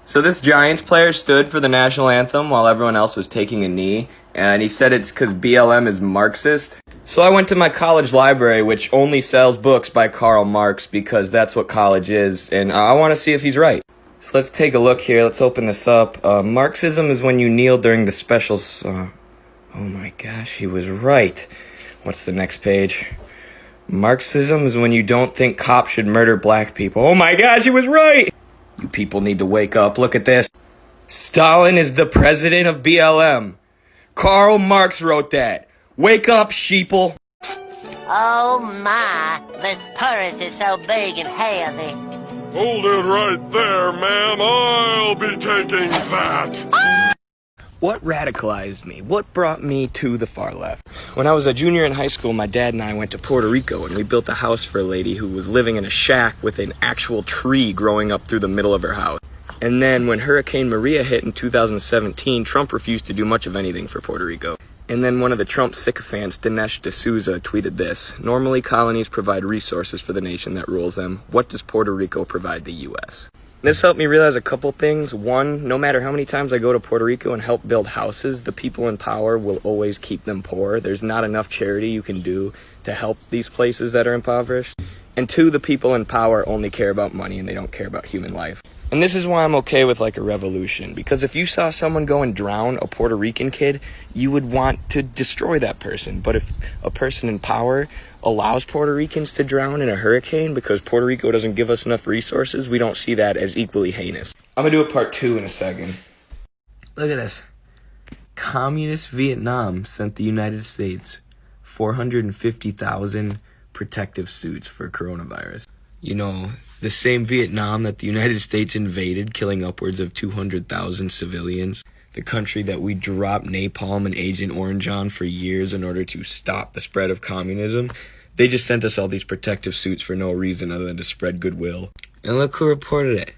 So this Giants player stood for the national anthem while everyone else was taking a knee, and he said it's because BLM is Marxist. So I went to my college library, which only sells books by Karl Marx because that's what college is, and I want to see if he's right. So let's take a look here. Let's open this up. Marxism is when you kneel during the special... oh my gosh, he was right. What's the next page? Marxism is when you don't think cops should murder black people. Oh my gosh, he was right! You people need to wake up. Look at this. Stalin is the president of BLM. Karl Marx wrote that. Wake up, sheeple. Oh my, this purse is so big and heavy. Hold it right there, ma'am. I'll be taking that. What radicalized me? What brought me to the far left? When I was a junior in high school, my dad and I went to Puerto Rico, and we built a house for a lady who was living in a shack with an actual tree growing up through the middle of her house. And then when Hurricane Maria hit in 2017, Trump refused to do much of anything for Puerto Rico. And then one of the Trump sycophants, Dinesh D'Souza, tweeted this: "Normally colonies provide resources for the nation that rules them. What does Puerto Rico provide the U.S.?" This helped me realize a couple things. One, no matter how many times I go to Puerto Rico and help build houses, the people in power will always keep them poor. There's not enough charity you can do to help these places that are impoverished. And two, the people in power only care about money and they don't care about human life. And this is why I'm okay with like a revolution, because if you saw someone go and drown a Puerto Rican kid, you would want to destroy that person. But if a person in power allows Puerto Ricans to drown in a hurricane because Puerto Rico doesn't give us enough resources, we don't see that as equally heinous. I'm gonna do a part 2 in a second. Look at this. Communist Vietnam sent the United States 450,000 protective suits for coronavirus. You know, the same Vietnam that the United States invaded, killing upwards of 200,000 civilians. The country that we dropped napalm and Agent Orange on for years in order to stop the spread of communism. They just sent us all these protective suits for no reason other than to spread goodwill. And look who reported it.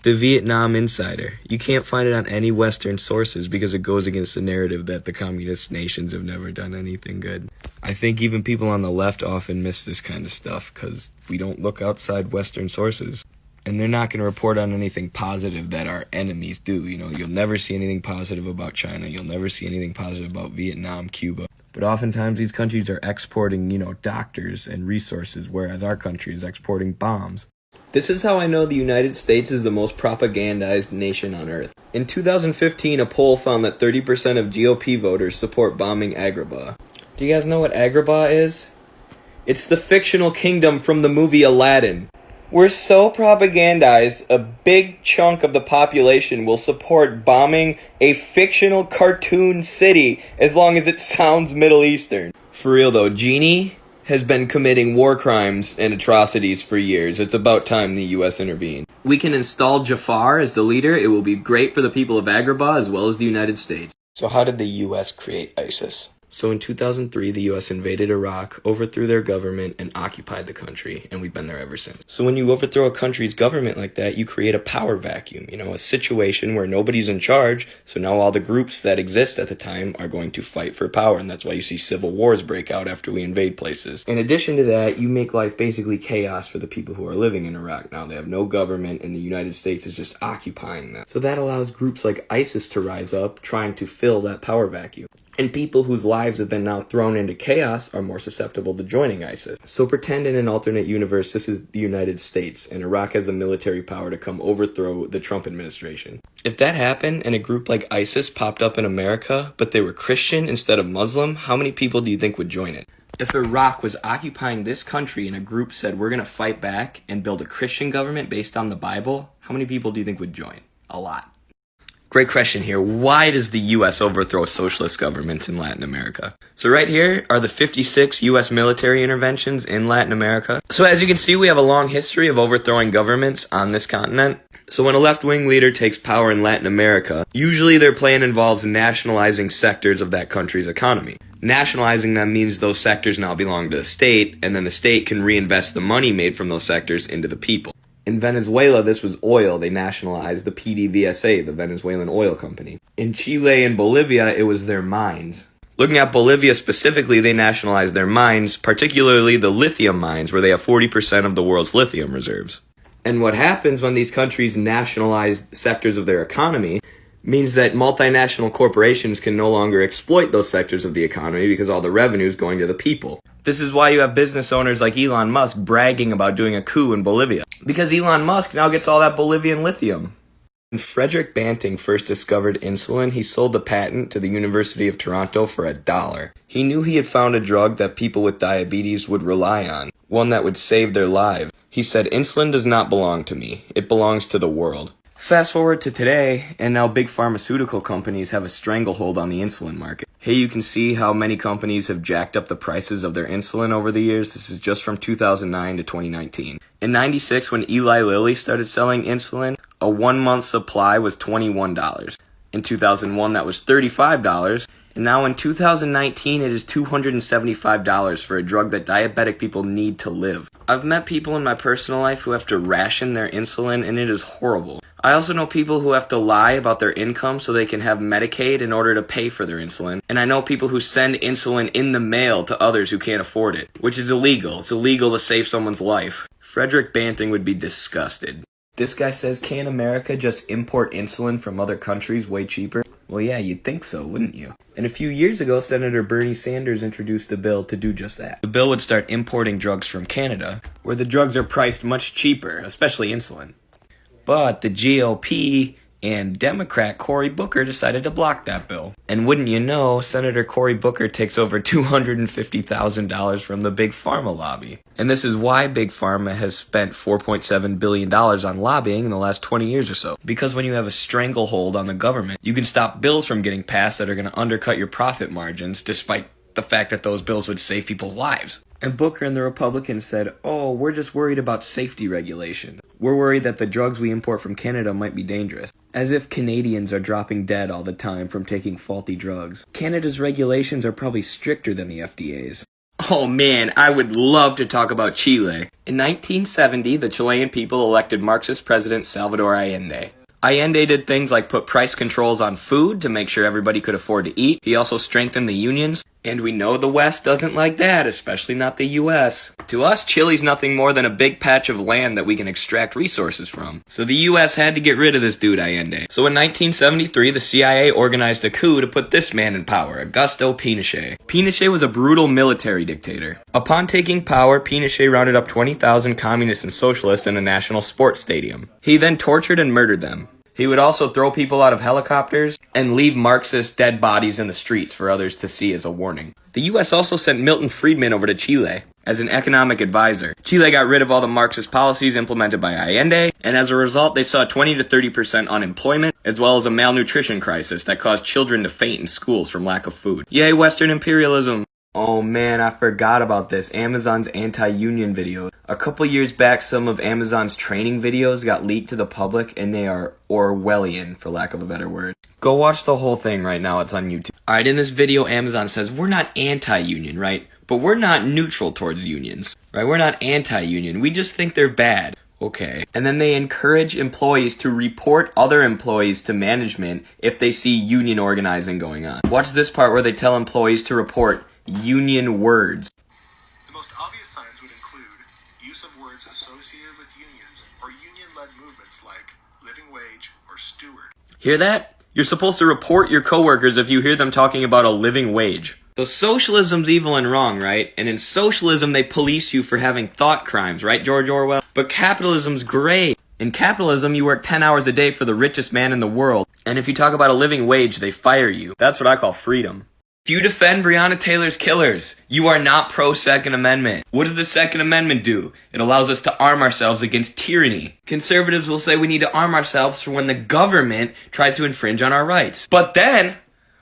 The Vietnam Insider. You can't find it on any Western sources because it goes against the narrative that the communist nations have never done anything good. I think even people on the left often miss this kind of stuff because we don't look outside Western sources. And they're not going to report on anything positive that our enemies do. You know, you'll never see anything positive about China. You'll never see anything positive about Vietnam, Cuba. But oftentimes these countries are exporting, doctors and resources, whereas our country is exporting bombs. This is how I know the United States is the most propagandized nation on earth. In 2015, a poll found that 30% of GOP voters support bombing Agrabah. Do you guys know what Agrabah is? It's the fictional kingdom from the movie Aladdin. We're so propagandized, a big chunk of the population will support bombing a fictional cartoon city as long as it sounds Middle Eastern. For real though, Genie has been committing war crimes and atrocities for years. It's about time the US intervened. We can install Jafar as the leader. It will be great for the people of Agrabah as well as the United States. So how did the US create ISIS? So in 2003, the U.S. invaded Iraq, overthrew their government, and occupied the country, and we've been there ever since. So when you overthrow a country's government like that, you create a power vacuum, a situation where nobody's in charge, so now all the groups that exist at the time are going to fight for power, and that's why you see civil wars break out after we invade places. In addition to that, you make life basically chaos for the people who are living in Iraq now. They have no government, and the United States is just occupying them. So that allows groups like ISIS to rise up, trying to fill that power vacuum. And people whose lives have been now thrown into chaos are more susceptible to joining ISIS. So pretend in an alternate universe this is the United States and Iraq has the military power to come overthrow the Trump administration. If that happened and a group like ISIS popped up in America, but they were Christian instead of Muslim, how many people do you think would join it? If Iraq was occupying this country and a group said we're going to fight back and build a Christian government based on the Bible, how many people do you think would join? A lot. Great question here. Why does the U.S. overthrow socialist governments in Latin America? So right here are the 56 U.S. military interventions in Latin America. So as you can see, we have a long history of overthrowing governments on this continent. So when a left-wing leader takes power in Latin America, usually their plan involves nationalizing sectors of that country's economy. Nationalizing them means those sectors now belong to the state, and then the state can reinvest the money made from those sectors into the people. In Venezuela, this was oil. They nationalized the PDVSA, the Venezuelan oil company. In Chile and Bolivia, it was their mines. Looking at Bolivia specifically, they nationalized their mines, particularly the lithium mines, where they have 40% of the world's lithium reserves. And what happens when these countries nationalize sectors of their economy means that multinational corporations can no longer exploit those sectors of the economy because all the revenue is going to the people. This is why you have business owners like Elon Musk bragging about doing a coup in Bolivia. Because Elon Musk now gets all that Bolivian lithium. When Frederick Banting first discovered insulin, he sold the patent to the University of Toronto for $1. He knew he had found a drug that people with diabetes would rely on, one that would save their lives. He said, "Insulin does not belong to me. It belongs to the world." Fast forward to today, and now big pharmaceutical companies have a stranglehold on the insulin market. Here you can see how many companies have jacked up the prices of their insulin over the years. This is just from 2009 to 2019. In 96, when Eli Lilly started selling insulin, a 1-month supply was $21. In 2001, that was $35. And now in 2019, it is $275 for a drug that diabetic people need to live. I've met people in my personal life who have to ration their insulin, and it is horrible. I also know people who have to lie about their income so they can have Medicaid in order to pay for their insulin. And I know people who send insulin in the mail to others who can't afford it, which is illegal. It's illegal to save someone's life. Frederick Banting would be disgusted. This guy says, "Can America just import insulin from other countries way cheaper?" Well, yeah, you'd think so, wouldn't you? And a few years ago, Senator Bernie Sanders introduced a bill to do just that. The bill would start importing drugs from Canada, where the drugs are priced much cheaper, especially insulin. But the GOP and Democrat Cory Booker decided to block that bill. And wouldn't you know, Senator Cory Booker takes over $250,000 from the Big Pharma lobby. And this is why Big Pharma has spent $4.7 billion on lobbying in the last 20 years or so. Because when you have a stranglehold on the government, you can stop bills from getting passed that are going to undercut your profit margins, despite the fact that those bills would save people's lives. And Booker and the Republicans said, "Oh, we're just worried about safety regulation. We're worried that the drugs we import from Canada might be dangerous." As if Canadians are dropping dead all the time from taking faulty drugs. Canada's regulations are probably stricter than the FDA's. Oh man, I would love to talk about Chile. In 1970, the Chilean people elected Marxist President Salvador Allende. Allende did things like put price controls on food to make sure everybody could afford to eat. He also strengthened the unions. And we know the West doesn't like that, especially not the US. To us, Chile's nothing more than a big patch of land that we can extract resources from. So the US had to get rid of this dude Allende. So in 1973, the CIA organized a coup to put this man in power, Augusto Pinochet. Pinochet was a brutal military dictator. Upon taking power, Pinochet rounded up 20,000 communists and socialists in a national sports stadium. He then tortured and murdered them. He would also throw people out of helicopters and leave Marxist dead bodies in the streets for others to see as a warning. The US also sent Milton Friedman over to Chile as an economic advisor. Chile got rid of all the Marxist policies implemented by Allende, and as a result, they saw 20 to 30% unemployment, as well as a malnutrition crisis that caused children to faint in schools from lack of food. Yay, Western imperialism! Oh man, I forgot about this. Amazon's anti-union video. A couple years back, some of Amazon's training videos got leaked to the public, and they are Orwellian, for lack of a better word. Go watch the whole thing right now, it's on YouTube. Alright, in this video, Amazon says, we're not anti-union, right? But we're not neutral towards unions, right? We're not anti-union, we just think they're bad. Okay. And then they encourage employees to report other employees to management if they see union organizing going on. Watch this part where they tell employees to report union words. The most obvious signs would include use of words associated with unions or union-led movements like living wage or steward. Hear that? You're supposed to report your coworkers if you hear them talking about a living wage. So socialism's evil and wrong, right? And in socialism, they police you for having thought crimes, right, George Orwell? But capitalism's great. In capitalism, you work 10 hours a day for the richest man in the world. And if you talk about a living wage, they fire you. That's what I call freedom. If you defend Breonna Taylor's killers, you are not pro-Second Amendment. What does the Second Amendment do? It allows us to arm ourselves against tyranny. Conservatives will say we need to arm ourselves for when the government tries to infringe on our rights. But then,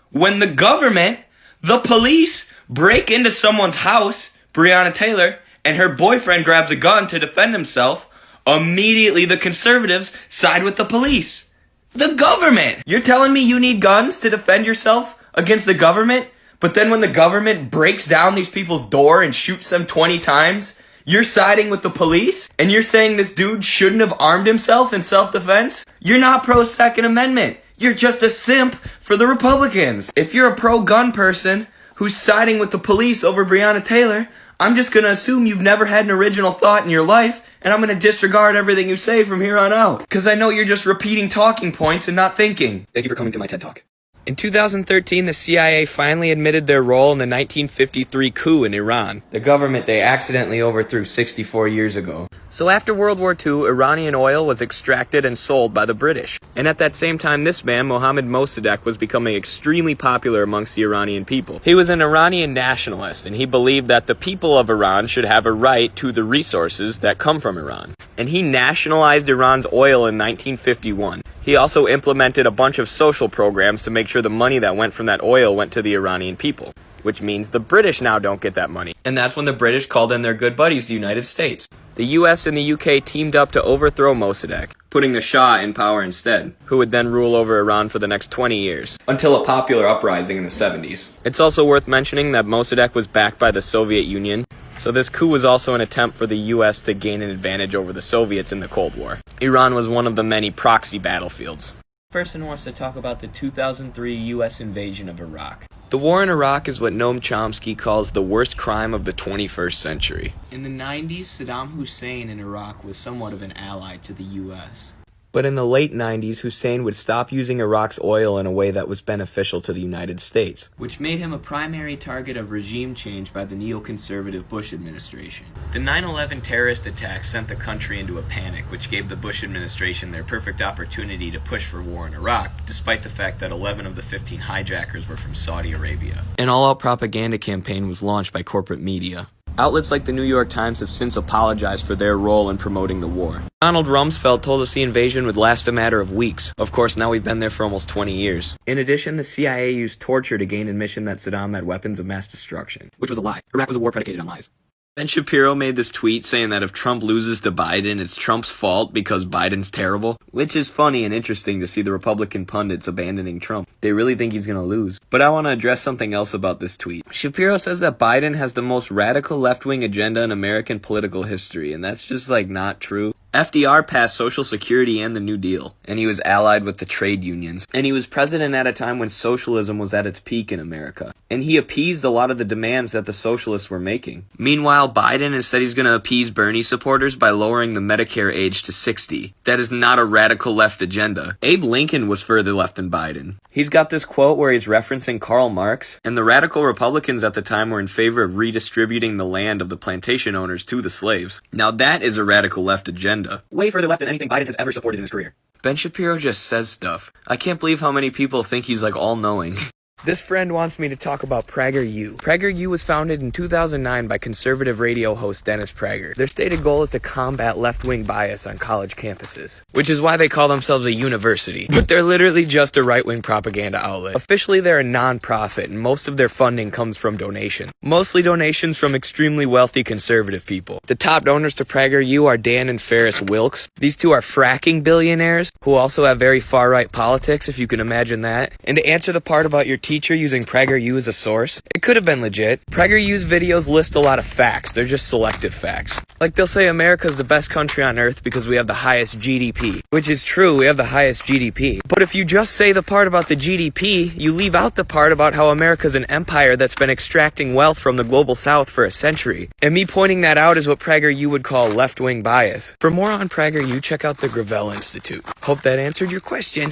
when the government, the police, break into someone's house, Breonna Taylor, and her boyfriend grabs a gun to defend himself, immediately the conservatives side with the police. The government! You're telling me you need guns to defend yourself against the government, but then when the government breaks down these people's door and shoots them 20 times, you're siding with the police? And you're saying this dude shouldn't have armed himself in self-defense? You're not pro-Second Amendment. You're just a simp for the Republicans. If you're a pro-gun person who's siding with the police over Breonna Taylor, I'm just gonna assume you've never had an original thought in your life and I'm gonna disregard everything you say from here on out. Cause I know you're just repeating talking points and not thinking. Thank you for coming to my TED Talk. In 2013, the CIA finally admitted their role in the 1953 coup in Iran, the government they accidentally overthrew 64 years ago. So after World War II, Iranian oil was extracted and sold by the British. And at that same time, this man, Mohammad Mossadegh, was becoming extremely popular amongst the Iranian people. He was an Iranian nationalist, and he believed that the people of Iran should have a right to the resources that come from Iran. And he nationalized Iran's oil in 1951. He also implemented a bunch of social programs to make sure the money that went from that oil went to the Iranian people, which means the British now don't get that money. And that's when the British called in their good buddies, the United States. The US and the UK teamed up to overthrow Mossadegh, putting the Shah in power instead, who would then rule over Iran for the next 20 years, until a popular uprising in the 70s. It's also worth mentioning that Mossadegh was backed by the Soviet Union, so this coup was also an attempt for the US to gain an advantage over the Soviets in the Cold War. Iran was one of the many proxy battlefields. Person wants to talk about the 2003 US invasion of Iraq. The war in Iraq is what Noam Chomsky calls the worst crime of the 21st century. In the 90s, Saddam Hussein in Iraq was somewhat of an ally to the US. But in the late 90s, Hussein would stop using Iraq's oil in a way that was beneficial to the United States, which made him a primary target of regime change by the neoconservative Bush administration. The 9/11 terrorist attack sent the country into a panic, which gave the Bush administration their perfect opportunity to push for war in Iraq, despite the fact that 11 of the 15 hijackers were from Saudi Arabia. An all-out propaganda campaign was launched by corporate media. Outlets like the New York Times have since apologized for their role in promoting the war. Donald Rumsfeld told us the invasion would last a matter of weeks. Of course, now we've been there for almost 20 years. In addition, the CIA used torture to gain admission that Saddam had weapons of mass destruction, which was a lie. Iraq was a war predicated on lies. Ben Shapiro made this tweet saying that if Trump loses to Biden, it's Trump's fault because Biden's terrible, which is funny and interesting to see the Republican pundits abandoning Trump. They really think he's going to lose. But I want to address something else about this tweet. Shapiro says that Biden has the most radical left-wing agenda in American political history, and that's just not true. FDR passed Social Security and the New Deal, and he was allied with the trade unions. And he was president at a time when socialism was at its peak in America. And he appeased a lot of the demands that the socialists were making. Meanwhile, Biden has said he's going to appease Bernie supporters by lowering the Medicare age to 60. That is not a radical left agenda. Abe Lincoln was further left than Biden. He's got this quote where he's referencing Karl Marx, and the radical Republicans at the time were in favor of redistributing the land of the plantation owners to the slaves. Now that is a radical left agenda. Way further left than anything Biden has ever supported in his career. Ben Shapiro just says stuff. I can't believe how many people think he's all-knowing. This friend wants me to talk about PragerU. PragerU was founded in 2009 by conservative radio host Dennis Prager. Their stated goal is to combat left-wing bias on college campuses, which is why they call themselves a university. But they're literally just a right-wing propaganda outlet. Officially, they're a non-profit, and most of their funding comes from donations. Mostly donations from extremely wealthy conservative people. The top donors to PragerU are Dan and Ferris Wilks. These two are fracking billionaires who also have very far-right politics, if you can imagine that. And to answer the part about your teacher using PragerU as a source, it could have been legit. PragerU's videos list a lot of facts. They're just selective facts. Like they'll say America's the best country on earth because we have the highest GDP, which is true, we have the highest GDP. But if you just say the part about the GDP, you leave out the part about how America's an empire that's been extracting wealth from the global south for a century. And me pointing that out is what PragerU would call left-wing bias. For more on PragerU, check out the Gravel Institute. Hope that answered your question.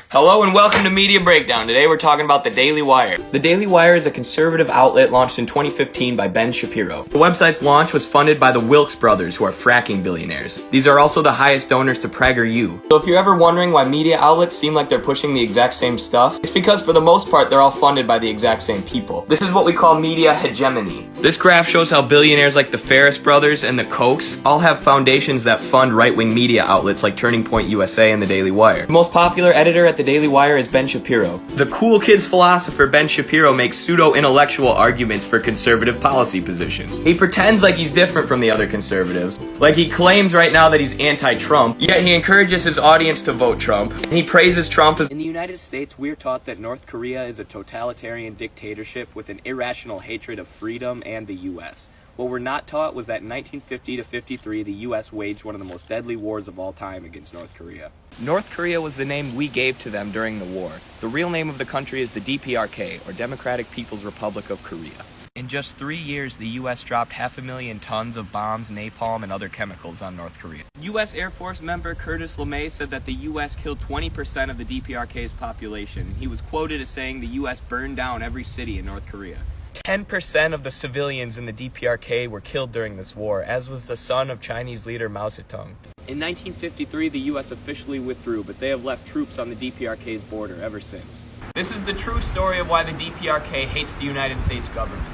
Hello and welcome to Media Breakdown. Today we're talking about The Daily Wire. The Daily Wire is a conservative outlet launched in 2015 by Ben Shapiro. The website's launch was funded by the Wilks brothers, who are fracking billionaires. These are also the highest donors to PragerU. So if you're ever wondering why media outlets seem like they're pushing the exact same stuff, it's because for the most part they're all funded by the exact same people. This is what we call media hegemony. This graph shows how billionaires like the Ferris brothers and the Kochs all have foundations that fund right-wing media outlets like Turning Point USA and The Daily Wire. The most popular editor at The Daily Wire is Ben Shapiro. The cool kids philosopher Ben Shapiro makes pseudo-intellectual arguments for conservative policy positions. He pretends like he's different from the other conservatives. Like he claims right now that he's anti-Trump, yet he encourages his audience to vote Trump. And he praises Trump as... In the United States, we're taught that North Korea is a totalitarian dictatorship with an irrational hatred of freedom and the U.S. What we're not taught was that in 1950 to 53, the U.S. waged one of the most deadly wars of all time against North Korea. North Korea was the name we gave to them during the war. The real name of the country is the DPRK, or Democratic People's Republic of Korea. In just 3 years, the U.S. dropped 500,000 tons of bombs, napalm, and other chemicals on North Korea. U.S. Air Force member Curtis LeMay said that the U.S. killed 20% of the DPRK's population. He was quoted as saying the U.S. burned down every city in North Korea. 10% of the civilians in the DPRK were killed during this war, as was the son of Chinese leader Mao Zedong. In 1953, the U.S. officially withdrew, but they have left troops on the DPRK's border ever since. This is the true story of why the DPRK hates the United States government.